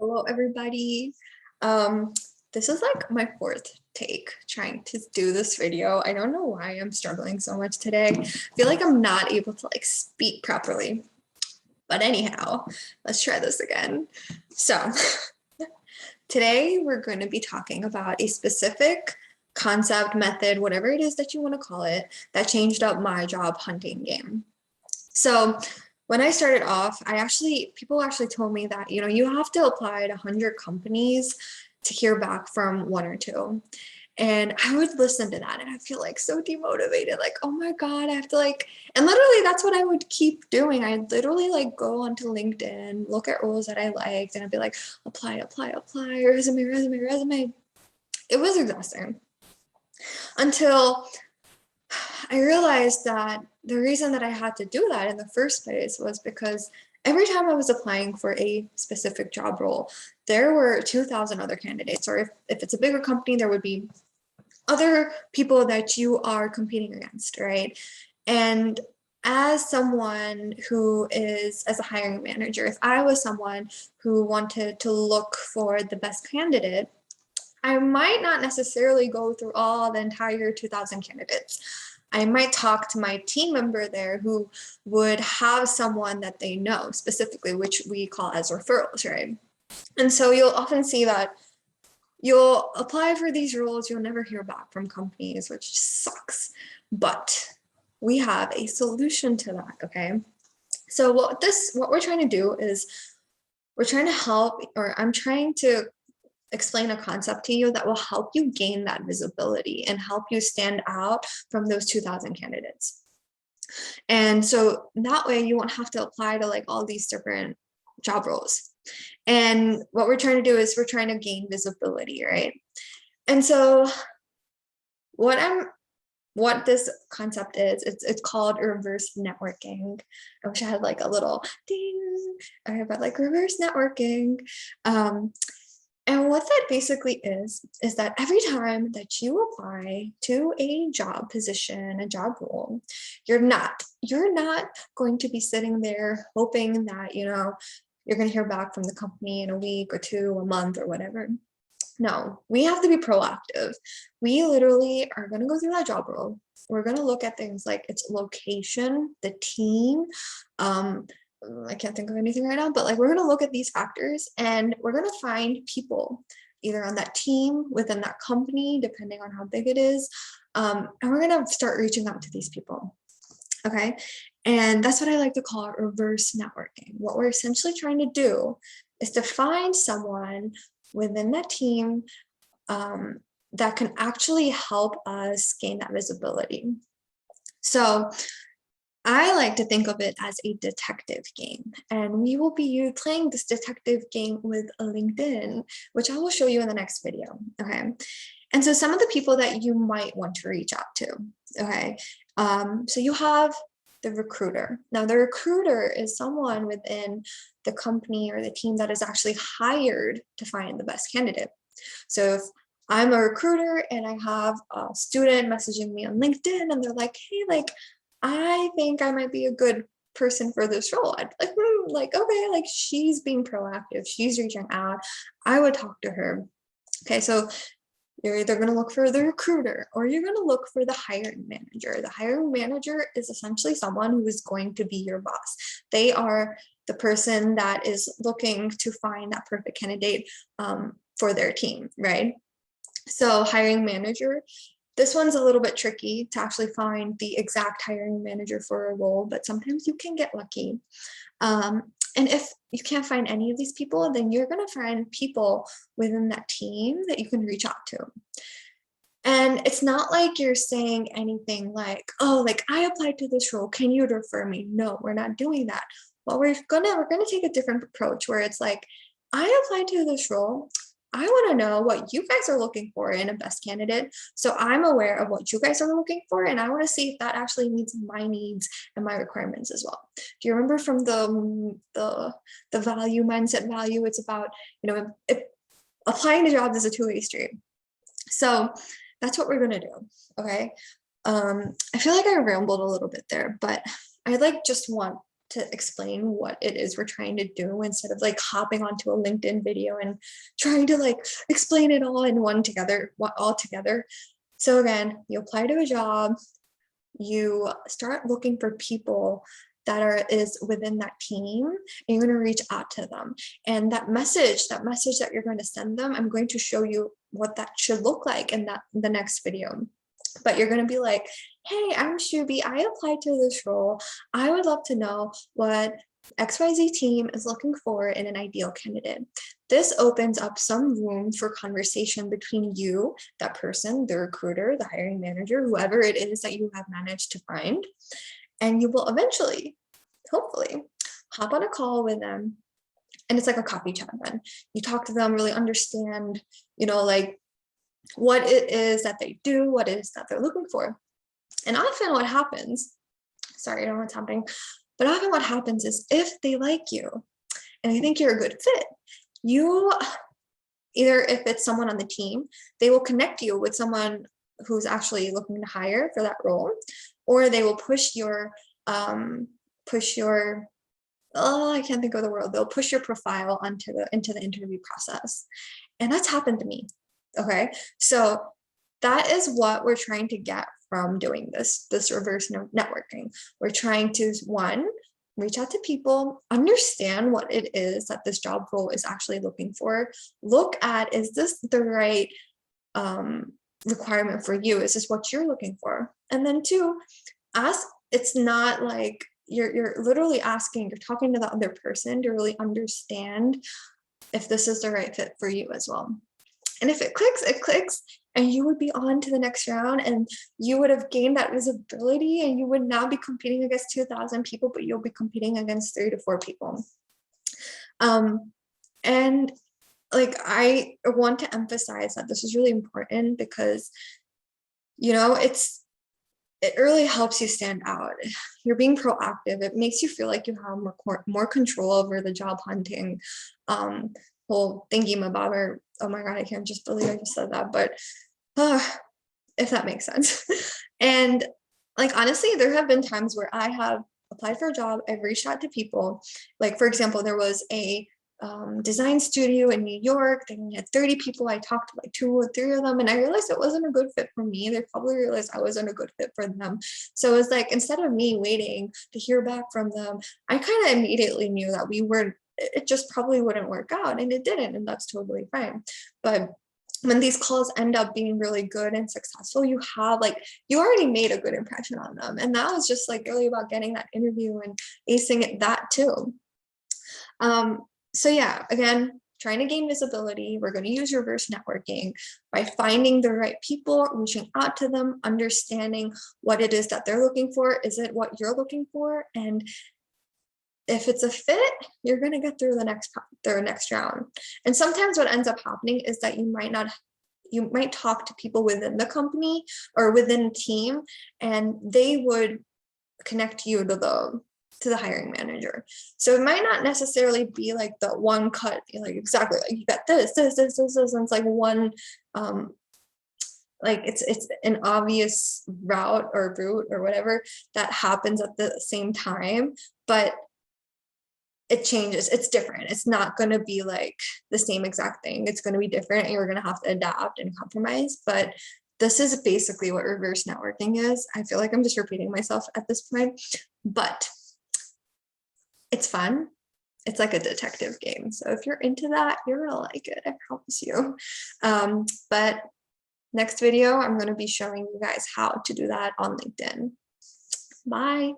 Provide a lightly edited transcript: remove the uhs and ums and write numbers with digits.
Hello, everybody. Um, this is like my fourth take trying to do this video. I don't know why I'm struggling so much today. I feel like I'm not able to like speak properly. But anyhow, let's try this again. So today we're going to be talking about a specific concept, method, whatever it is that you want to call it, that changed up my job hunting game. So when I started off, people actually told me that, you have to apply to 100 companies to hear back from one or two. And I would listen to that and I feel like so demotivated, like, oh my God, I have to and literally that's what I would keep doing. I'd literally go onto LinkedIn, look at roles that I liked, and I'd be like, apply, resume. It was exhausting until I realized that the reason that I had to do that in the first place was because every time I was applying for a specific job role, there were 2,000 other candidates, or if it's a bigger company, there would be other people that you are competing against, right? And as someone who is, as a hiring manager, if I was someone who wanted to look for the best candidate, I might not necessarily go through all the entire 2,000 candidates. I might talk to my team member there who would have someone that they know specifically, which we call as referrals, right? And so you'll often see that you'll apply for these roles, you'll never hear back from companies, which sucks. But we have a solution to that, okay? So what we're trying to do is we're trying to help, or I'm trying to explain a concept to you that will help you gain that visibility and help you stand out from those 2,000 candidates. And so that way you won't have to apply to all these different job roles. And what we're trying to do is we're trying to gain visibility, right? And so what this concept is, it's called reverse networking. I wish I had a little ding, but reverse networking. And what that basically is that every time that you apply to a job position, a job role, you're not going to be sitting there hoping that, you're going to hear back from the company in a week or two, a month or whatever. No, we have to be proactive. We literally are going to go through that job role. We're going to look at things like its location, the team, I can't think of anything right now, but we're going to look at these factors and we're going to find people either on that team, within that company, depending on how big it is. And we're going to start reaching out to these people. Okay. And that's what I like to call reverse networking. What we're essentially trying to do is to find someone within that team that can actually help us gain that visibility. So I like to think of it as a detective game, and we will be playing this detective game with LinkedIn, which I will show you in the next video, okay? And so some of the people that you might want to reach out to, okay? So you have the recruiter. Now, the recruiter is someone within the company or the team that is actually hired to find the best candidate. So if I'm a recruiter and I have a student messaging me on LinkedIn and they're like, hey, I think I might be a good person for this role. I'd be okay, she's being proactive. She's reaching out. I would talk to her. Okay, so you're either going to look for the recruiter or you're going to look for the hiring manager. The hiring manager is essentially someone who is going to be your boss. They are the person that is looking to find that perfect candidate for their team, right? So hiring manager, this one's a little bit tricky to actually find the exact hiring manager for a role, but sometimes you can get lucky. And if you can't find any of these people, then you're going to find people within that team that you can reach out to. And it's not like you're saying anything like, oh, I applied to this role, can you refer me? No, we're not doing that. Well, we're gonna take a different approach where it's like, I applied to this role. I want to know what you guys are looking for in a best candidate. So I'm aware of what you guys are looking for. And I want to see if that actually meets my needs and my requirements as well. Do you remember from the value mindset value? It's about, applying to jobs is a two-way street. So that's what we're going to do. Okay. I feel like I rambled a little bit there, but I just want to explain what it is we're trying to do instead of like hopping onto a LinkedIn video and trying to like explain it all in all together. So again, you apply to a job, you start looking for people that is within that team, and you're going to reach out to them. And that message that you're going to send them, I'm going to show you what that should look like in the next video. But you're going to be like, hey, I'm Shubhi. I applied to this role. I would love to know what XYZ team is looking for in an ideal candidate. This opens up some room for conversation between you, that person, the recruiter, the hiring manager, whoever it is that you have managed to find. And you will eventually, hopefully, hop on a call with them. And it's like a coffee chat then. You talk to them, really understand, like what it is that they do, what it is that they're looking for. And often what happens, sorry, I don't know what's happening, but often what happens is if they like you and they think you're a good fit, either if it's someone on the team, they will connect you with someone who's actually looking to hire for that role, or they will push your I can't think of the word. They'll push your profile into the interview process. And that's happened to me. Okay. So that is what we're trying to get from doing this reverse networking. We're trying to, one, reach out to people, understand what it is that this job role is actually looking for. Look at, is this the right requirement for you? Is this what you're looking for? And then two, ask. It's not like you're literally asking, you're talking to the other person to really understand if this is the right fit for you as well. And if it clicks, and you would be on to the next round, and you would have gained that visibility, and you would now be competing against 2,000 people, but you'll be competing against 3 to 4 people. And like, I want to emphasize that this is really important because, it really helps you stand out. You're being proactive. It makes you feel like you have more control over the job hunting whole thingy-mabobber. Oh my God, I can't just believe I just said that, but if that makes sense. And like, honestly, there have been times where I have applied for a job, I've reached out to people. Like, for example, there was a design studio in New York. They had 30 people. I talked to like 2 or 3 of them, and I realized it wasn't a good fit for me. They probably realized I wasn't a good fit for them. So it was like, instead of me waiting to hear back from them, I kind of immediately knew that it just probably wouldn't work out, and it didn't, and that's totally fine. But when these calls end up being really good and successful, you already made a good impression on them. And that was just like really about getting that interview and acing that too. So yeah, again, trying to gain visibility. We're going to use reverse networking by finding the right people, reaching out to them, understanding what it is that they're looking for. Is it what you're looking for? And if it's a fit, you're going to get through the next round. And sometimes what ends up happening is that you might talk to people within the company or within a team, and they would connect you to the hiring manager. So it might not necessarily be like the one cut, like exactly like you got this, and it's like one, like it's an obvious route or whatever that happens at the same time, but it changes. It's different. It's not going to be like the same exact thing. It's going to be different, and you're going to have to adapt and compromise. But this is basically what reverse networking is. I feel like I'm just repeating myself at this point, but it's fun. It's like a detective game. So if you're into that, you're gonna like it. I promise you. But next video, I'm going to be showing you guys how to do that on LinkedIn. Bye.